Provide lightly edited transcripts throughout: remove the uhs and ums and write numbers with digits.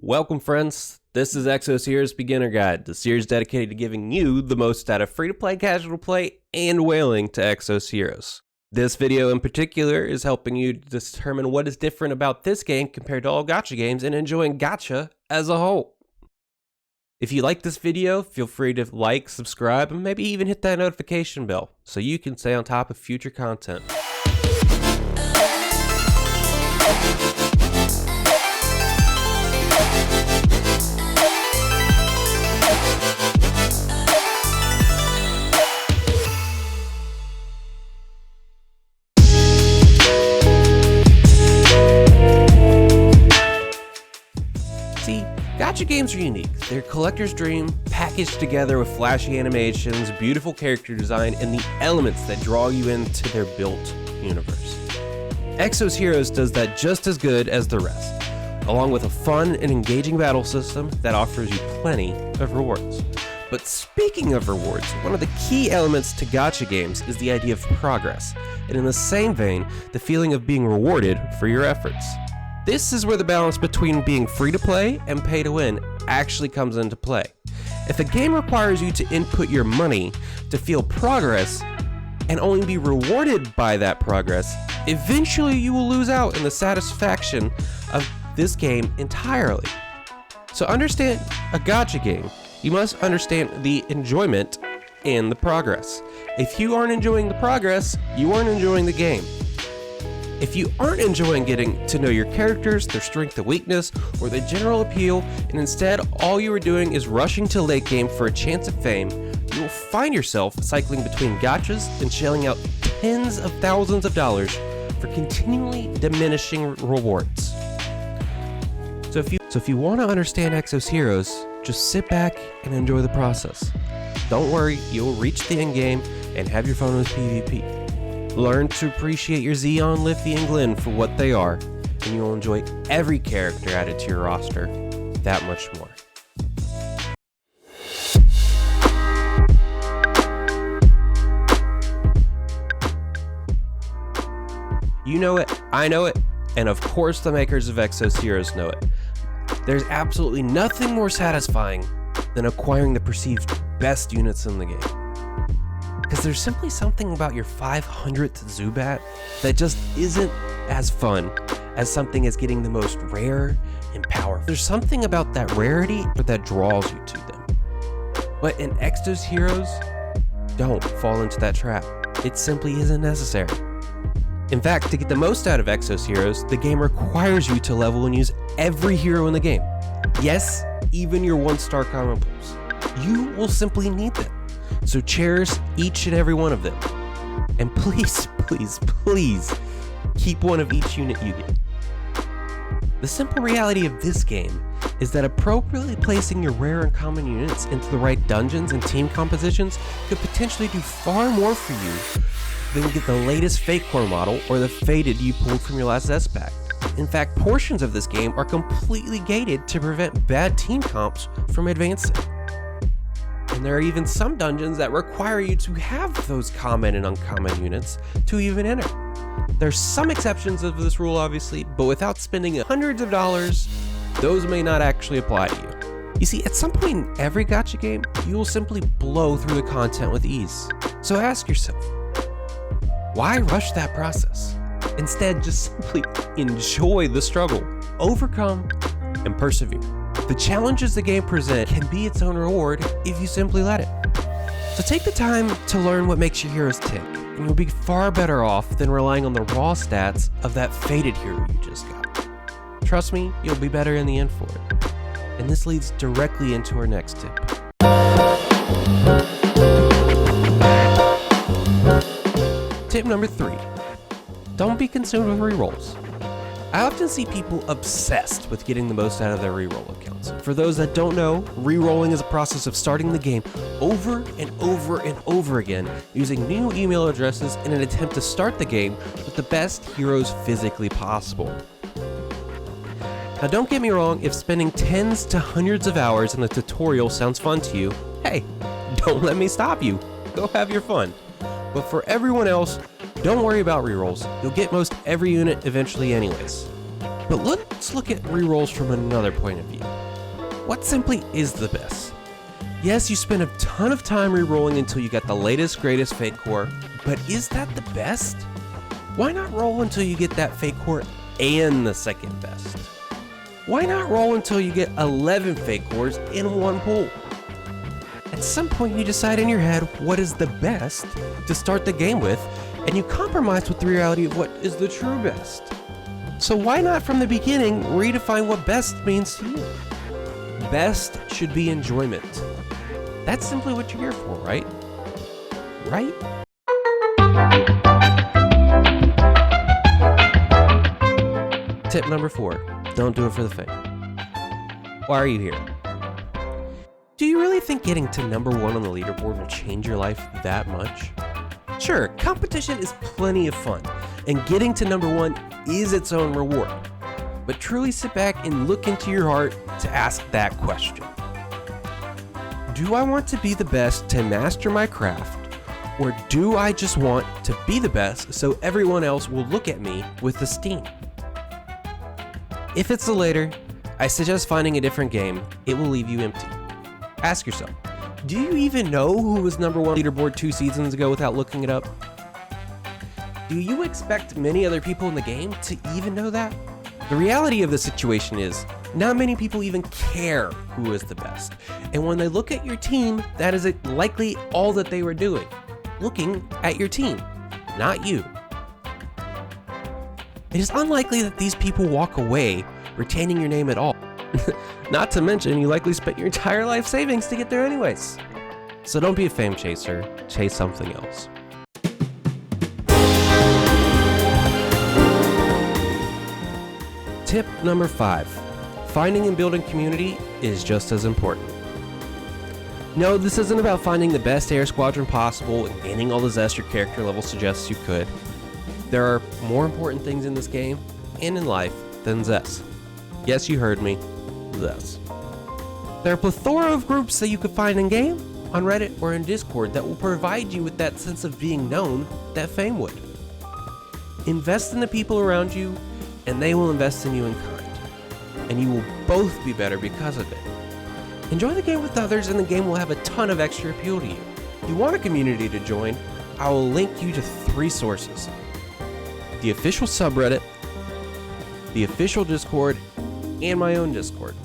Welcome friends, this is Exos Heroes Beginner Guide, the series dedicated to giving you the most out of free-to-play, casual-to-play, and whaling to Exos Heroes. This video in particular is helping you determine what is different about this game compared to all gacha games and enjoying gacha as a whole. If you like this video, feel free to like, subscribe, and maybe even hit that notification bell so you can stay on top of future content. Gacha games are unique. They're collector's dream, packaged together with flashy animations, beautiful character design, and the elements that draw you into their built universe. Exos Heroes does that just as good as the rest, along with a fun and engaging battle system that offers you plenty of rewards. But speaking of rewards, one of the key elements to gacha games is the idea of progress, and in the same vein, the feeling of being rewarded for your efforts. This is where the balance between being free to play and pay to win actually comes into play. If a game requires you to input your money to feel progress and only be rewarded by that progress, eventually you will lose out in the satisfaction of this game entirely. So understand a gacha game, you must understand the enjoyment and the progress. If you aren't enjoying the progress, you aren't enjoying the game. If you aren't enjoying getting to know your characters, their strength and weakness, or the general appeal, and instead all you are doing is rushing to late game for a chance at fame, you will find yourself cycling between gachas and shelling out tens of thousands of dollars for continually diminishing rewards. So if you want to understand Exos Heroes, just sit back and enjoy the process. Don't worry, you'll reach the end game and have your fun with PvP. Learn to appreciate your Zeon, Liffy, and Glenn for what they are, and you'll enjoy every character added to your roster that much more. You know it, I know it, and of course the makers of Exos Heroes know it. There's absolutely nothing more satisfying than acquiring the perceived best units in the game. Because there's simply something about your 500th Zubat that just isn't as fun as something as getting the most rare and powerful. There's something about that rarity that draws you to them. But in Exos Heroes, don't fall into that trap. It simply isn't necessary. In fact, to get the most out of Exos Heroes, the game requires you to level and use every hero in the game. Yes, even your 1-star common pools. You will simply need them. So cherish each and every one of them. And please, please, please, keep one of each unit you get. The simple reality of this game is that appropriately placing your rare and common units into the right dungeons and team compositions could potentially do far more for you than get the latest Fate Core model or the Fated you pulled from your last S-Pack. In fact, portions of this game are completely gated to prevent bad team comps from advancing. And there are even some dungeons that require you to have those common and uncommon units to even enter. There's some exceptions of this rule obviously, but without spending hundreds of dollars, those may not actually apply to you. You see, at some point in every gacha game, you will simply blow through the content with ease. So ask yourself, why rush that process? Instead, just simply enjoy the struggle, overcome, and persevere. The challenges the game presents can be its own reward if you simply let it. So take the time to learn what makes your heroes tick, and you'll be far better off than relying on the raw stats of that Fated hero you just got. Trust me, you'll be better in the end for it. And this leads directly into our next tip. Tip number 3. Don't be consumed with rerolls. I often see people obsessed with getting the most out of their reroll accounts. For those that don't know, rerolling is a process of starting the game over and over and over again using new email addresses in an attempt to start the game with the best heroes physically possible. Now don't get me wrong, if spending tens to hundreds of hours in a tutorial sounds fun to you, hey, don't let me stop you. Go have your fun. But for everyone else, don't worry about rerolls. You'll get most every unit eventually anyways. But let's look at rerolls from another point of view. what simply is the best? Yes, you spend a ton of time re-rolling until you get the latest, greatest fake core, but is that the best? Why not roll until you get that fake core and the second best? Why not roll until you get 11 fake cores in one pool? At some point you decide in your head what is the best to start the game with, and you compromise with the reality of what is the true best. So why not from the beginning redefine what best means to you? Best should be enjoyment. That's simply what you're here for, right? Right? Tip number 4, don't do it for the fame. Why are you here? Do you really think getting to number 1 on the leaderboard will change your life that much? Sure, competition is plenty of fun, and getting to number 1 is its own reward. But truly sit back and look into your heart to ask that question. Do I want to be the best to master my craft, or do I just want to be the best so everyone else will look at me with esteem? If it's the latter, I suggest finding a different game. It will leave you empty. Ask yourself, do you even know who was number 1 leaderboard 2 seasons ago without looking it up? Do you expect many other people in the game to even know that? The reality of the situation is, not many people even care who is the best. And when they look at your team, that is likely all that they were doing. Looking at your team, not you. It is unlikely that these people walk away retaining your name at all. Not to mention, you likely spent your entire life savings to get there anyways. So don't be a fame chaser, chase something else. Tip number 5, finding and building community is just as important. No, this isn't about finding the best air squadron possible and gaining all the zest your character level suggests you could. There are more important things in this game and in life than zest. Yes, you heard me, zest. There are a plethora of groups that you could find in game, on Reddit, or in Discord that will provide you with that sense of being known that fame would. Invest in the people around you, and they will invest in you in kind. And you will both be better because of it. Enjoy the game with others, and the game will have a ton of extra appeal to you. If you want a community to join, I will link you to 3 sources: the official subreddit, the official Discord, and my own Discord.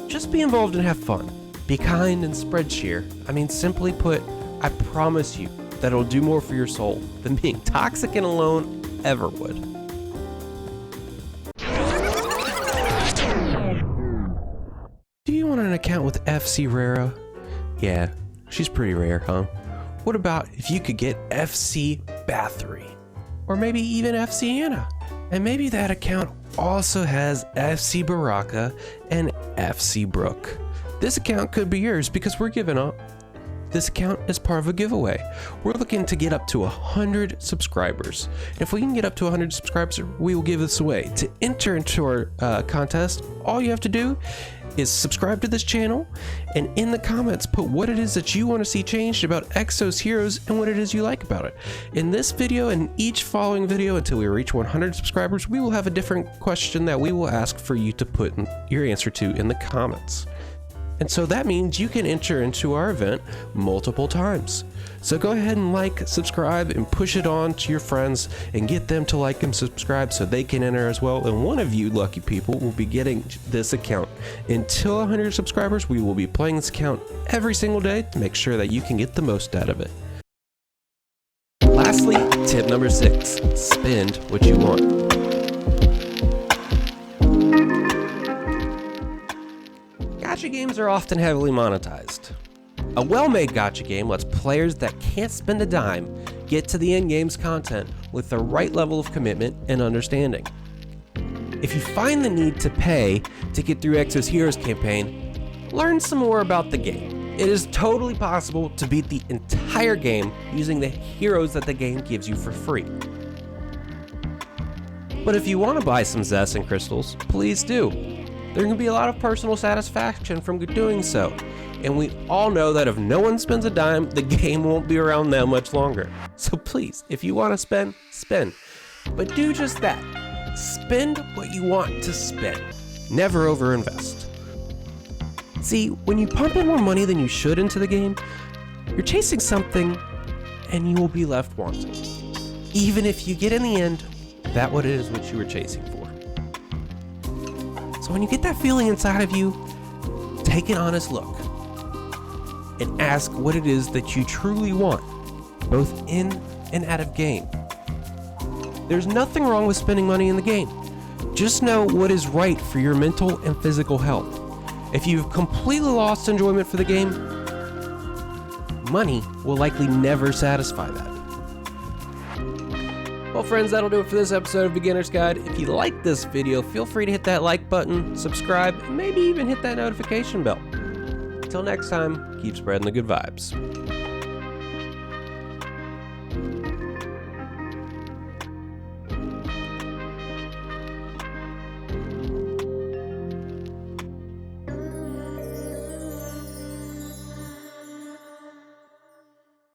Just be involved and have fun. Be kind and spread cheer. I mean, simply put, I promise you that it'll do more for your soul than being toxic and alone ever would. Do you want an account with FC Rera? Yeah, she's pretty rare, huh? What about if you could get FC Bathory? Or maybe even FC Anna? And maybe that account also has FC Baraka and FC Brook. This account could be yours because we're giving up. This account is part of a giveaway. We're looking to get up to 100 subscribers. And if we can get up to 100 subscribers, we will give this away. To enter into our contest, all you have to do is subscribe to this channel, and in the comments put what it is that you want to see changed about Exos Heroes and what it is you like about it. In this video and each following video until we reach 100 subscribers, we will have a different question that we will ask for you to put your answer to in the comments. And so that means you can enter into our event multiple times. So go ahead and like, subscribe, and push it on to your friends and get them to like and subscribe so they can enter as well. And one of you lucky people will be getting this account. Until 100 subscribers, we will be playing this account every single day to make sure that you can get the most out of it. Lastly, tip number 6, spend what you want. Gacha games are often heavily monetized. A well-made gacha game lets players that can't spend a dime get to the end game's content with the right level of commitment and understanding. If you find the need to pay to get through Exos Heroes campaign, learn some more about the game. It is totally possible to beat the entire game using the heroes that the game gives you for free. But if you want to buy some zest and crystals, please do. There can be a lot of personal satisfaction from doing so, and we all know that if no one spends a dime, the game won't be around that much longer. So please, if you want to spend, spend. But do just that. Spend what you want to spend. Never overinvest. See, when you pump in more money than you should into the game, you're chasing something and you will be left wanting. Even if you get in the end, that what it is what you were chasing for. So when you get that feeling inside of you, take an honest look and ask what it is that you truly want, both in and out of game. There's nothing wrong with spending money in the game. Just know what is right for your mental and physical health. If you've completely lost enjoyment for the game, money will likely never satisfy that. Well friends, that'll do it for this episode of Beginner's Guide. If you liked this video, feel free to hit that like button, subscribe, and maybe even hit that notification bell. Until next time, keep spreading the good vibes.